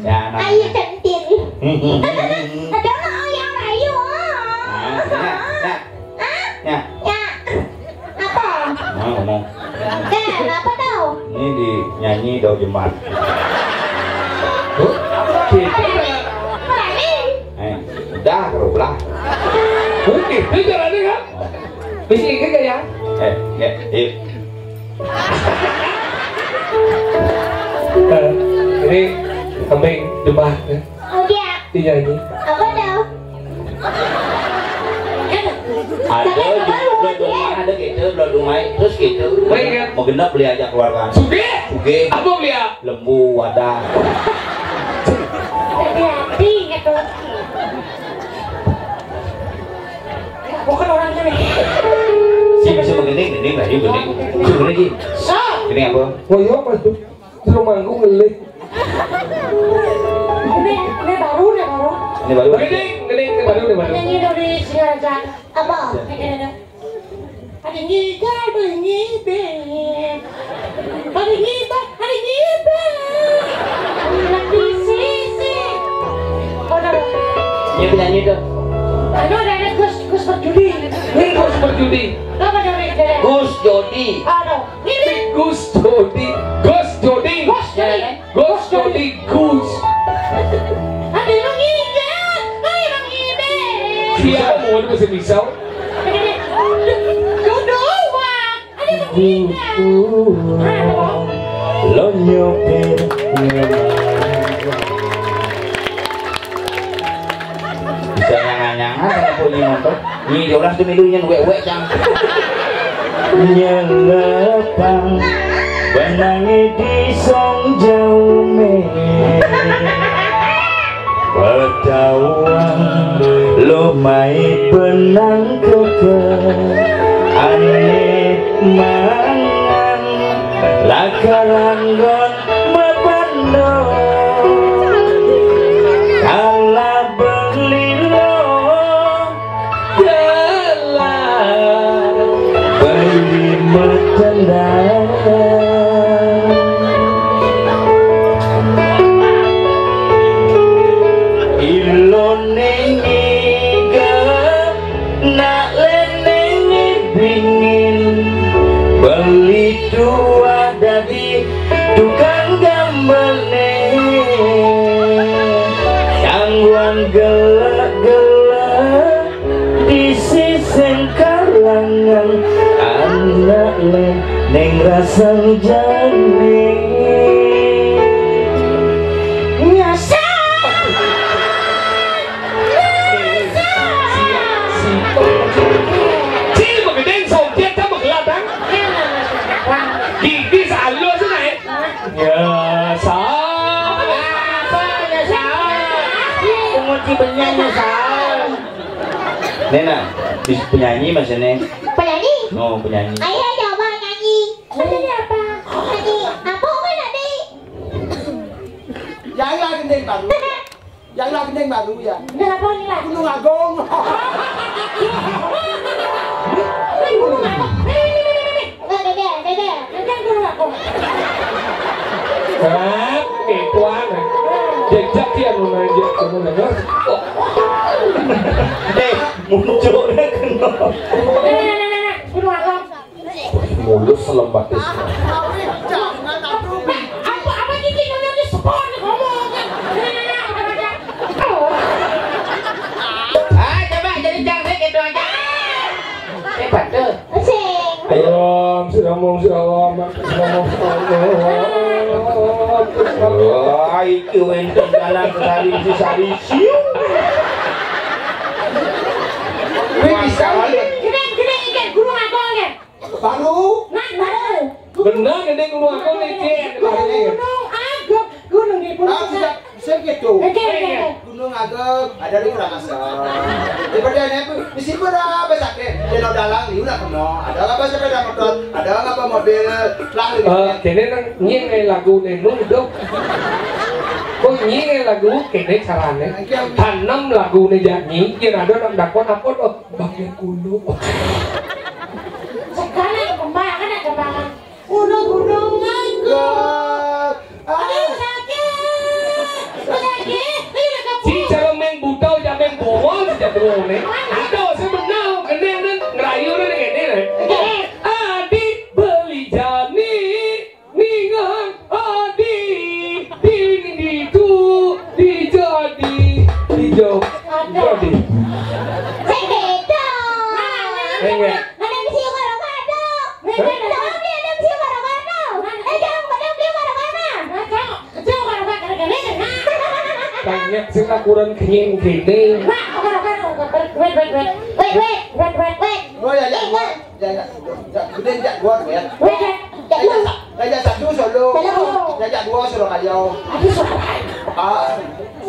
Ya, Ayo centil. Ada orang yang ayo. Ya. Apa? Ngomong. Apa tau? Ini di nyanyi do jembat. Udah kerublah. Oke, itu jalannya kan? Bisa ikut gak ya? Ini kambing debat ya? Udah. Dinyanyi. Apa tau? Ada gitu, belum rumah terus gitu. Baik, Mau genap beli aja keluarga. Suge? Suge. Apa beli ya? Lembu wadah. Hati-hati gitu. Bukan orang sini. Si bisa begini lagi begini. Begini. So. Ini apa? Oh iya mas tuh. Di rumahku ngelik. Ini baru. Ini baru. Gede baru. Nyanyi dari Singaraja. Apa? Ada nyigar benyi Ada ngibah. Bilang di sisi. Udah. Ini penyanyi tuh. Aduh, ada Gus berjudi. Gus berjudi. Apa namanya? Gus Jodi. Aduh, ini Gus Jodi. Gus Jodi. Gus Jodi. Gus. ada yang ngibah. Yang ngibah. Siapa mau itu masih bisa? Lo nyopir bisa nyangan-nyangan kan bunyi motor ini orang tuh milunya wek-wek cang nyelepang benangi di song jauh Petahuan lo mai benang keke anit mangan lakaranggon mabando kala belilo kala beli metendang dua dari tukang gambelne gangguan gelak-gelak di siseng karangan anak le neng rasang jane nyasa Gigi salo thế này. Nyasa. Kunci penyanyi sal. Nena, bis penyanyi mas Neng. penyanyi. Oh penyanyi. Ayah coba nyanyi. Nyanyi apa? Nyanyi apa kan tadi? Yang lah gendeng baru. Yang lah gendeng baru ya. Udah apa nih lah? Gunung Agung. Gunung Agung. Dede. Jangan Gunung Agung. Hah, ketuan. Jejak dia nuna jejak nuna nuna. Muncul deh kena. Gunung Agung. Mulut selembatis. Apa gigi nanya di sport ngomong. Coba jadi jangan gitu aja. Hebat tuh. Salam, salam. Wah, itu enten jalan sehari siu. Bisa kali. Gede, Gunung Agung ya. Baru. Nah, baru. Benar gede gunung aku nih Gunung di Pulau. Bisa gitu. Oke. Gunung Agung ada di Karangasem. Daripada ini di sini berapa sakit? Di Dalang ini udah kena. Ada apa sepeda motor? Ada apa mobil? Lalu. Kene nang nyengai lagu nih lu dong. Kok nyengai lagu kene carane? Tanam lagu nih janji. Kira ada orang dakon apa loh? Bagian kuno. Sekarang kembangan. Gunung Agung. Aduh sakit. Si cara main budal jangan main bohong sejak dulu nih. Ada sebenarnya kene nih ngerayu nih kene nih. Adik beli jani, ningan adik, di jadi. Banyak sih kurang kenyang gini. Wait. Oh ya, gede jak gua ya. Raja satu solo. Raja dua solo kayo.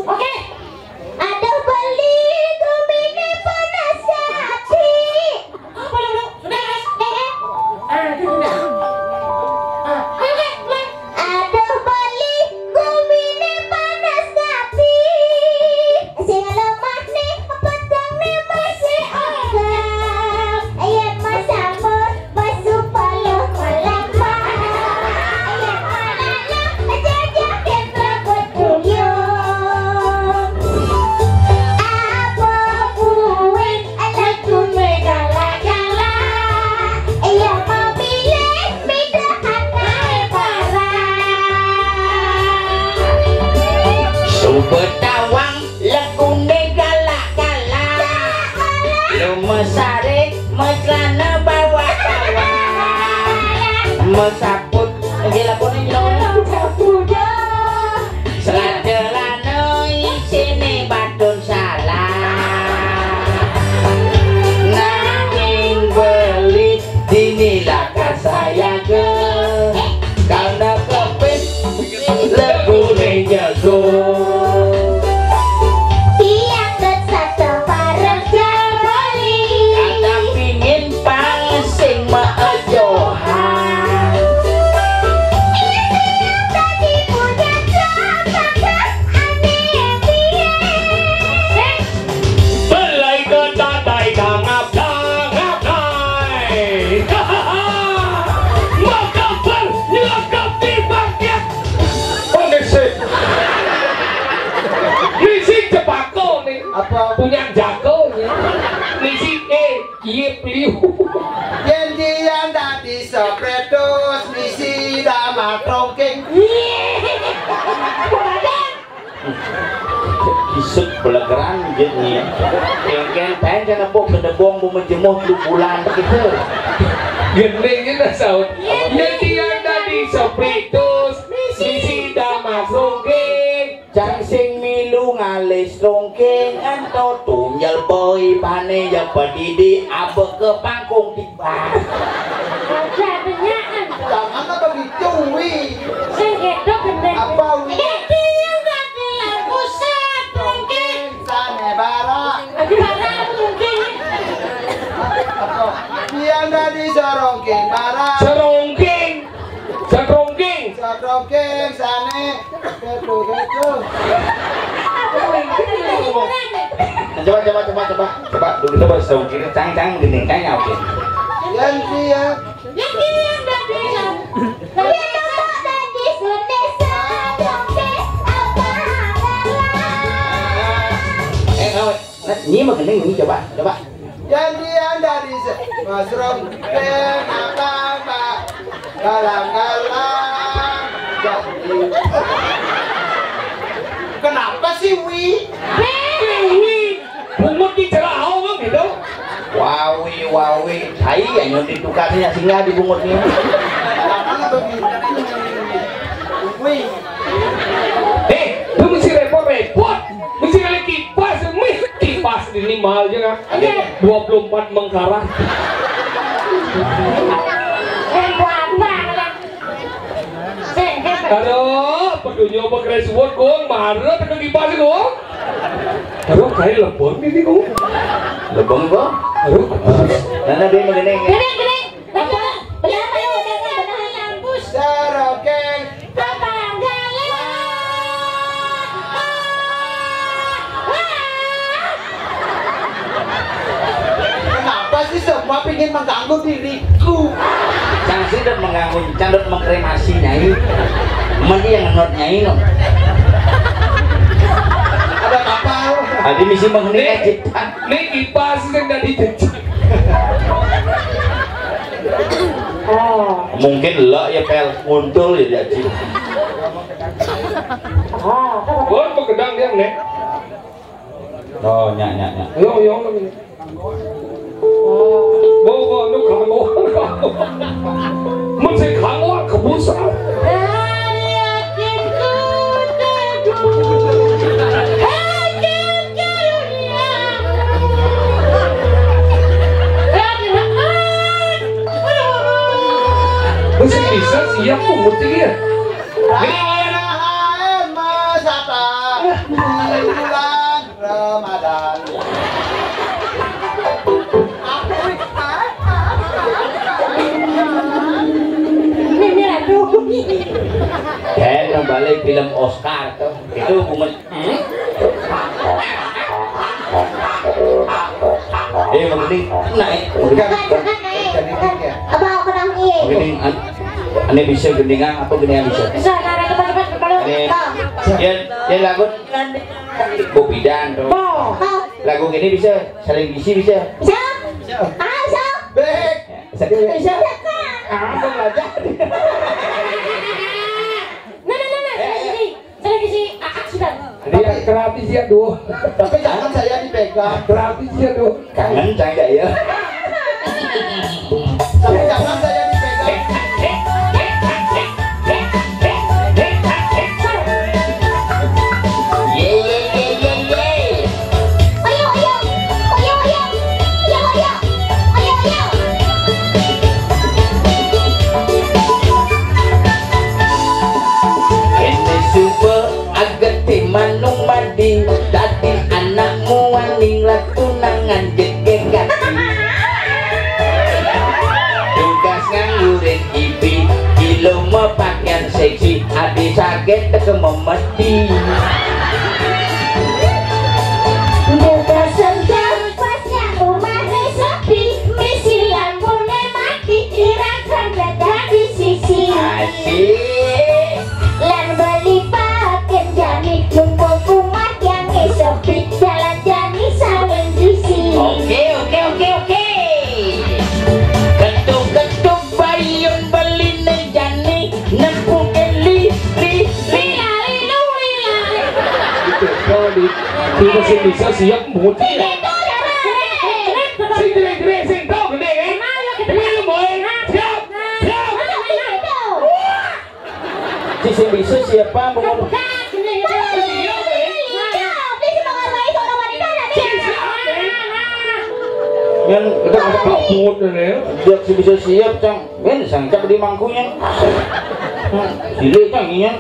Oke. Ada beli kumine panas hati. Apa lu? Sudah guys. Itu sudah. Ada beli kumine panas hati. Sing lemah nih, petang nih masih agam. Ayat masama masuk paluh melama. mesaput gila kuning dong seladelano isine batun salah nanging beli dinilaka saya ke karena kepit legune jago tiang satu bareng jabali kata pingin pangsing maejohan tadi punya coba aneh piye belai ketatai dangap-dangap nai makabar nyelakap di paket oh nisi cepako nih Apa? punya jago nih nisi iya peliu Yen dian dadi sopletus misi damat rongking. isuk belegeran jadinya kengken pengen jangan bok kedebong mau menjemuh 2 bulan begitu gendengnya dah saut jadi yang tadi sopritus misi damas rongking Cang sing milu ngalis rongking ento tunjal boy pane yang pedidi abe ke pangkung tiba Ada penyaan. Jangan apa begitu, wi. Sing gedok gendeng. Apa, wi? Iki yang dadi lampu set mungkin. Sane bara. Lagi barang mungkin. Apa? Dian dadi sorongking bara. serongking Sorongking sane. Ketu. coba dulu kita baru tahu kiri cang gini kayaknya oke Yen dian Iki yang dadi lampu. tadi sudah sadongke apa kau ini mah gini ini coba Yen dian dadi sorongking apa galang-galang jadi. Kenapa sih, wi? bungut di cerahau kan gitu wawi hai yang ditukarnya singa di bungutnya Jangan begitu. Wi. lu mesti repot mesti kali kipas ini mahal juga 24 mengkarah Yang apa kan? Sing gedok. aduh pedunya apa keren suwot gong marah tekan kipas gong aduh kayak lebon ini gong lebong kok aduh karena dia begini Gedeng. Apa? Berapa yang udah lampu Sorongking Kenapa sih semua ingin mengganggu diriku? cang sih udah mengganggu cang udah mengkremasi nyai emang dia yang ngenot nyai no Ada kapal. adi misi menghuni cipta nih kipas yang tadi dicek Oh. mungkin lah ya pel nguntul ya dia cip Oh. gong pegedang dia nih oh nyak yo Bo, nó khẳng quá mình sẽ khẳng quá không muốn sao mình sẽ bị sát gì áp cùng một tí kia Rahel Masata di bulan Ramadan. dan balik film Oscar tuh itu bungut begini naik Jadi ya. apa aku nang iye begini aneh bisa gendingan apa gendingan bisa Bisa karena cepat kalau aneh dia lagu bobidan tuh Oh. lagu gini bisa saling gisi bisa bisa bisa Bek. bisa apa belajar Sudah. dia gratis ya tuh Tapi jangan saya dipegang. gratis ya tuh kangen cang gak ya Tapi jangan saya dipegang. Ilmu pakaian seksi hati sakit tekememeti. Buka senja pasnya rumah sepi, misi lampunya mati, irakan dada di sisi. Asik. Lan beli pakai jani, mumpung rumah yang sepi, jalan jani saling isi. Oke. Ketuk bayun beli nejani nempung li. Di mesin bisa siap muti ya. Sing dire sing tau gede kan? Ini boy. Siap. Si bisa siapa mau yang kita Kabut ya. dia si bisa siap cang ben sangka di mangkunya sile cang ini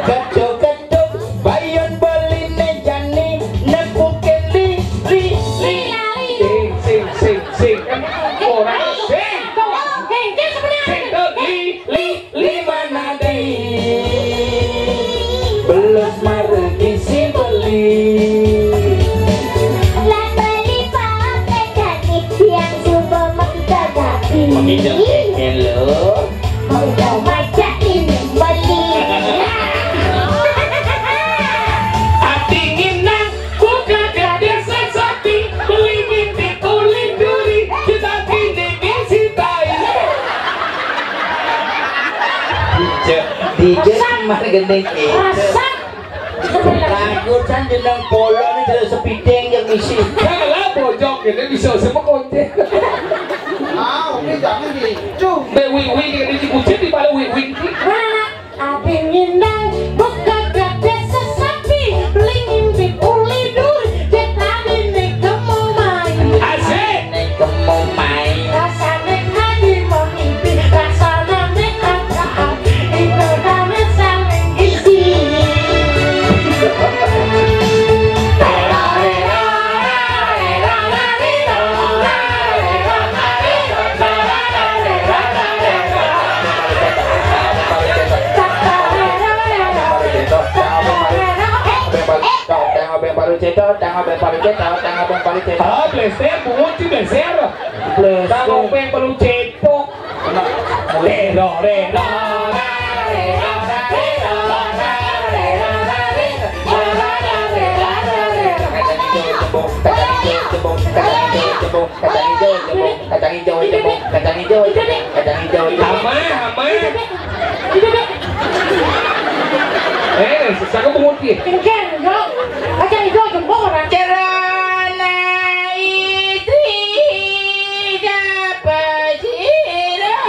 ketuk bayun beli nejani nempung li. Sing orang sing li mana deh. Belas margi si beli Lan beli pakai jani, yang coba menggagapi. menginjak hello Mau baca ini beli. Hati nginang buka gadis sesapi, beli mimpi kulit duri, kita kini mencintai. DJ kemarin gendeng itu lagu kan jeneng polo ini jelas sepideng yang misi Kalau bojok ini bisa semua konten. Oke, jangan gitu. Wing ini dikucing di balik wing. Abi ngindang buka gada sesapi, beli mimpi uli duri, jetabi nih kamu main. Asik. kamu main Rasanya hadi memimpi, rasanya nih angkat, itu kami saling isi. Ah, bleser, bunci bleser. Tango peng perlu cetok. Rero. Hama. Sesaka bunguti. Kenceng, yo. Aja itu jempol orang. Cerana istri dapat sirah.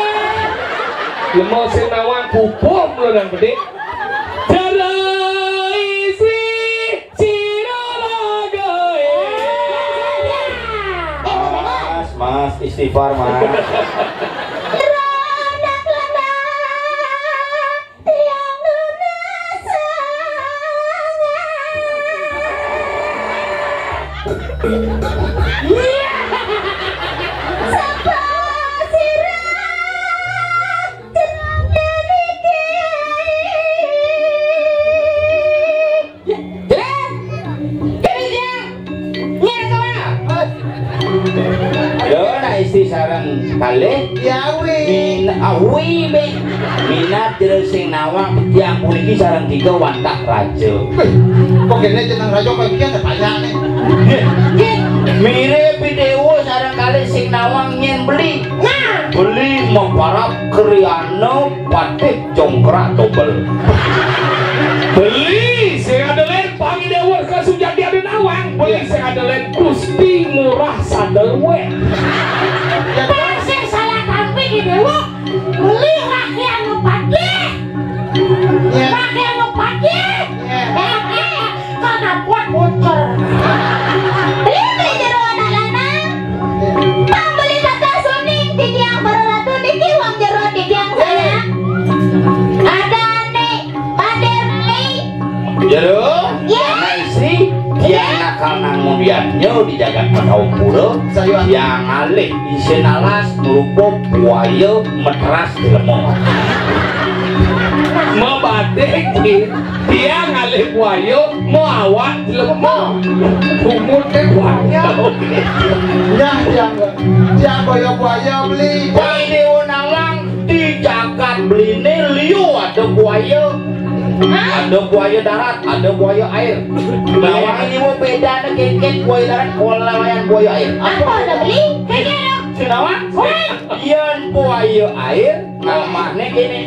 Lemah senawang pupum lo dan gede. Cara isi siralaga. Mas istighfar mas istri sarang kali minat jelas sing nawang yang puniki sarang tiga wantak raja Kok gini jeneng raja kayak gini banyak nih. mirip video sarang kali sing nawang nyen beli memparap kriano patik jongkrak dobel Beli saya ada len panggil dewa ke Sujati ada nawang. Beli saya ada len Gusti murah sandal wet. Pasir salah kambing di dewa. Beli rakyat nu pagi. Rakyat nu pagi. Karena buat bocor. Beli jero anak lanang. Pambeli kata suning di tiang baru ratu di kiwang jero di tiang saya. Ada nih, pader beli. jero anak istri dia nakal nang mobiannya dijaga kaum pura Sayuan yang alih isin alas merupa buaya metras di lemong. Mabadek dia ngalih buaya mau awak di lemong. Umurnya buaya. Nyah yang buaya beli. Ini unang di jagat beli ini liu ada buaya. Ada buaya darat, ada buaya air. Bawang ini mau beda ada keket buaya darat, lawan buaya air. Apa udah beli? Kayaknya Kenapa? Yang buaya air namanya gini.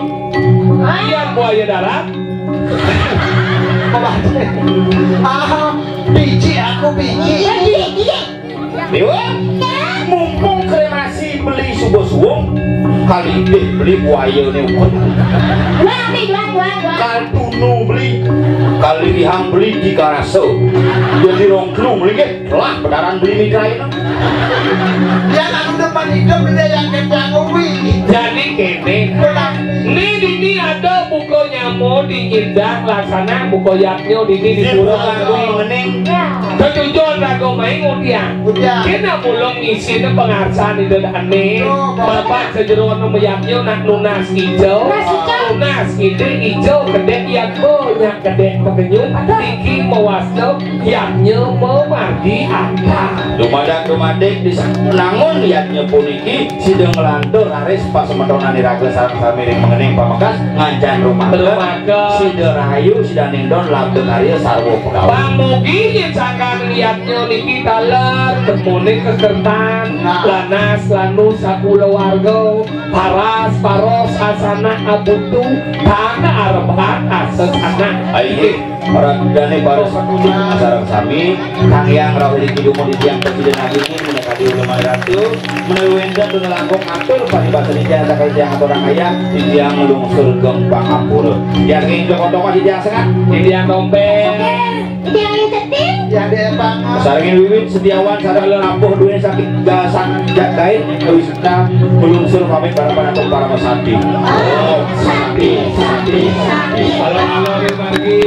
Iya buaya darat. Biji aku biji. Dewa, mumpung kremasi beli subuh-subuh, kali ini beli buaya nih ukun. Kali tunu beli, kali lihang beli di karaso. Jadi rongklung beli ke, lah benaran beli mitra itu. Yang aku depan hidup dia yang kecakuwi. Jadi kene. Ini ada buku nyamuk di indah laksana buku yaknyo di turun lagu mening. Kejujuran lagu main ngudian. Kena mulung ngisi itu pengarsan itu aneh. Bapak sejeruan yaknyo nak lunas hijau. Lunas hijau kedek yang banyak kedek pekenyut. Tinggi mewasno yaknyo memardi anda. Dumadek di nangun yaknyo puniki sidang ngelantur haris pas semedonan diragel sarang samiring mengening pamakas ngancan rumah sidang rahayu sidang nindon labdeng arya sarwo pegawai pamugi yang sangkan liatnya niki taler kemuning kekertan lanas lanu sakula warga paras paros asana abutu tanah arabat asas anak aiki orang dane baru sarang sami kang yang rahuli kidumun di tiang presiden agini menekati ulama ratu menewenda dengan langkung atur pada bahasa Indonesia ada kali tiang orang kaya di tiang lungsur gempang apur yang ingin joko-joko di tiang sengat di tiang dompet Yang dia pangan. Sarangin wiwit setiawan sarang lampuh duit sakit gasan jagain wisata melungsur pamit para para masati. Oh, sakti. halo halo pagi